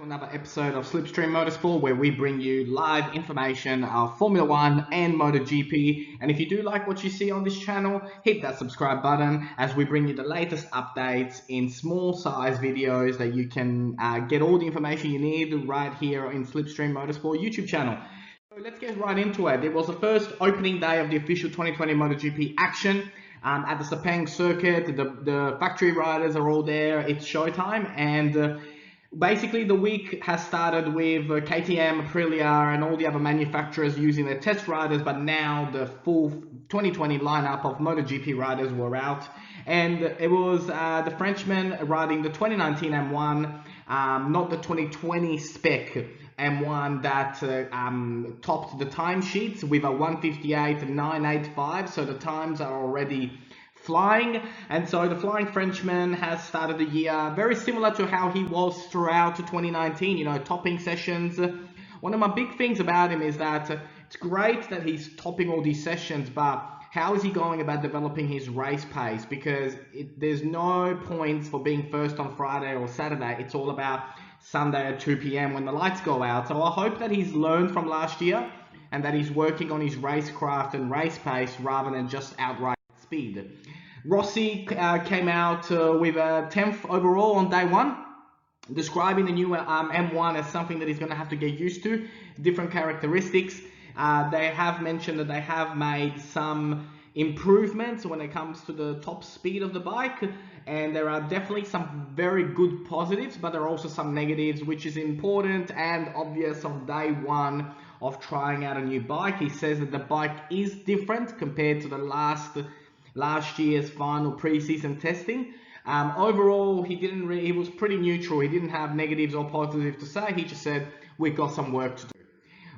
to another episode of Slipstream Motorsport, where we bring you live information of Formula 1 and MotoGP. And if you do like what you see on this channel, hit that subscribe button as we bring you the latest updates in small size videos that you can get all the information you need right here in Slipstream Motorsport YouTube channel. So let's get right into it. It was the first opening day of the official 2020 MotoGP action. At the Sepang circuit, the factory riders are all there. It's showtime, and basically the week has started with KTM, Aprilia, and all the other manufacturers using their test riders. But now the full 2020 lineup of MotoGP riders were out, and it was the Frenchman riding the 2019 M1, not the 2020 spec M1 that topped the timesheets with a 1:58.985, so the times are already flying. And so the Flying Frenchman has started the year very similar to how he was throughout 2019, you know, topping sessions. One of my big things about him is that it's great that he's topping all these sessions, but how is he going about developing his race pace? Because there's no points for being first on Friday or Saturday. It's all about Sunday at 2 p.m. when the lights go out. So I hope that he's learned from last year and that he's working on his racecraft and race pace rather than just outright speed. Rossi came out with a 10th overall on day one, describing the new M1 as something that he's going to have to get used to, different characteristics. They have mentioned that they have made some improvements when it comes to the top speed of the bike, and there are definitely some very good positives, but there are also some negatives, which is important and obvious on day one of trying out a new bike. He says that the bike is different compared to the last year's final pre-season testing. Overall, he was pretty neutral. He didn't have negatives or positives to say. He just said, we've got some work to do.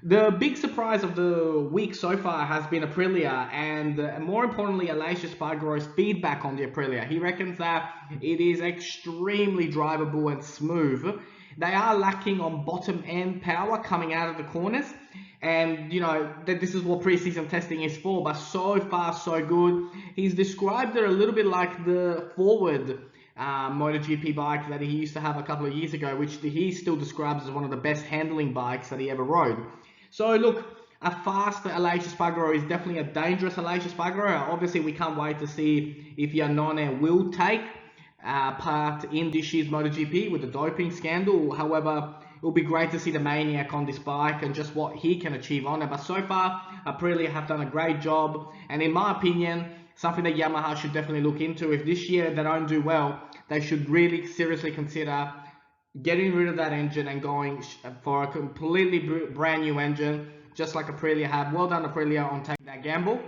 The big surprise of the week so far has been Aprilia, and more importantly, Aleix Espargaro's feedback on the Aprilia. He reckons that it is extremely drivable and smooth. They are lacking on bottom end power coming out of the corners, and you know that this is what pre-season testing is for, but so far so good. He's described it a little bit like the forward MotoGP bike that he used to have a couple of years ago, which he still describes as one of the best handling bikes that he ever rode. So look, a fast Aleix Espargaro is definitely a dangerous Aleix Espargaro. Obviously, we can't wait to see if Iannone will take part in this year's MotoGP with the doping scandal. However, it will be great to see the maniac on this bike and just what he can achieve on it. But so far, Aprilia have done a great job, and in my opinion, something that Yamaha should definitely look into. If this year they don't do well, they should really seriously consider getting rid of that engine and going for a completely brand new engine, just like Aprilia have. Well done, Aprilia, on taking that gamble.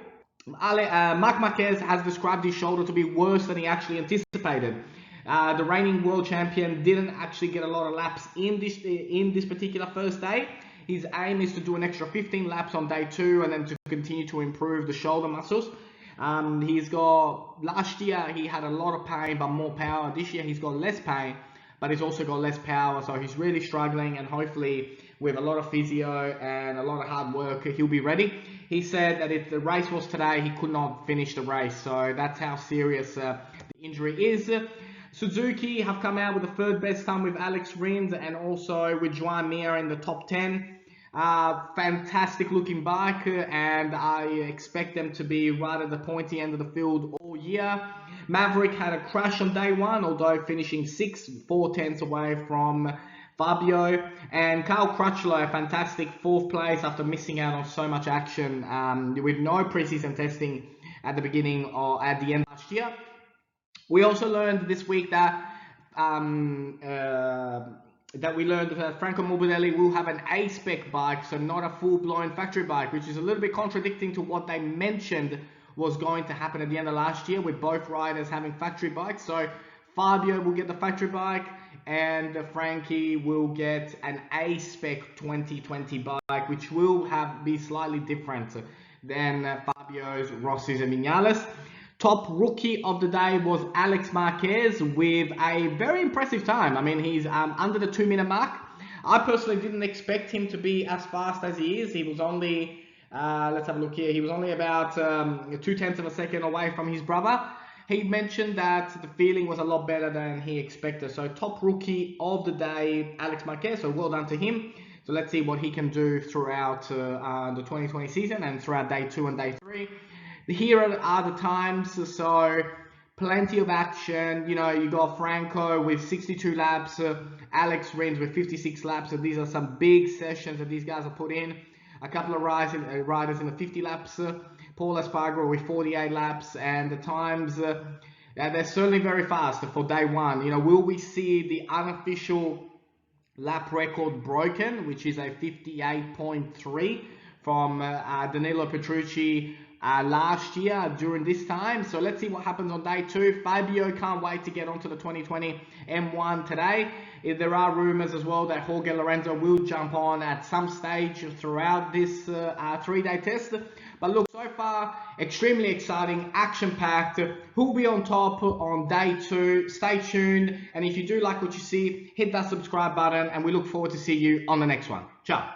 Marc Marquez has described his shoulder to be worse than he actually anticipated. The reigning world champion didn't actually get a lot of laps in this particular first day. His aim is to do an extra 15 laps on day 2 and then to continue to improve the shoulder muscles. Last year he had a lot of pain but more power. This year he's got less pain, but he's also got less power, so he's really struggling, and hopefully with a lot of physio and a lot of hard work, he'll be ready. He said that if the race was today, he could not finish the race, so that's how serious the injury is. Suzuki have come out with the third best time with Alex Rins and also with Joan Mir in the top 10. Fantastic looking bike, and I expect them to be right at the pointy end of the field all year. Maverick had a crash on day 1, although finishing 6th, 4/10 away from Fabio. And Carl Crutchlow, a fantastic 4th place after missing out on so much action with no preseason testing at the beginning or at the end of last year. We also learned this week that Franco Morbidelli will have an A-spec bike, so not a full-blown factory bike, which is a little bit contradicting to what they mentioned was going to happen at the end of last year with both riders having factory bikes. So Fabio will get the factory bike and Frankie will get an A-spec 2020 bike, which will be slightly different than Fabio's, Rossi's and Vinales. Top rookie of the day was Alex Marquez with a very impressive time. I mean, he's under the 2-minute mark. I personally didn't expect him to be as fast as he is. He was only, let's have a look here. He was only about 0.2 of a second away from his brother. he mentioned that the feeling was a lot better than he expected. So top rookie of the day, Alex Marquez, so well done to him. So let's see what he can do throughout the 2020 season and throughout day 2 and day 3. Here are the times, so plenty of action. You know, you got Franco with 62 laps, Alex Rins with 56 laps. So these are some big sessions that these guys have put in. A couple of riders in the 50 laps. Paul Espargaro with 48 laps, and the times they're certainly very fast for day 1. You know, will we see the unofficial lap record broken, which is a 58.3 from Danilo Petrucci last year during this time? So let's see what happens on day 2. Fabio can't wait to get onto the 2020 M1 today. There are rumors as well that Jorge Lorenzo will jump on at some stage throughout this 3-day test. But look, so far, extremely exciting, action-packed. Who'll be on top on day 2? Stay tuned. And if you do like what you see, hit that subscribe button. And we look forward to see you on the next one. Ciao.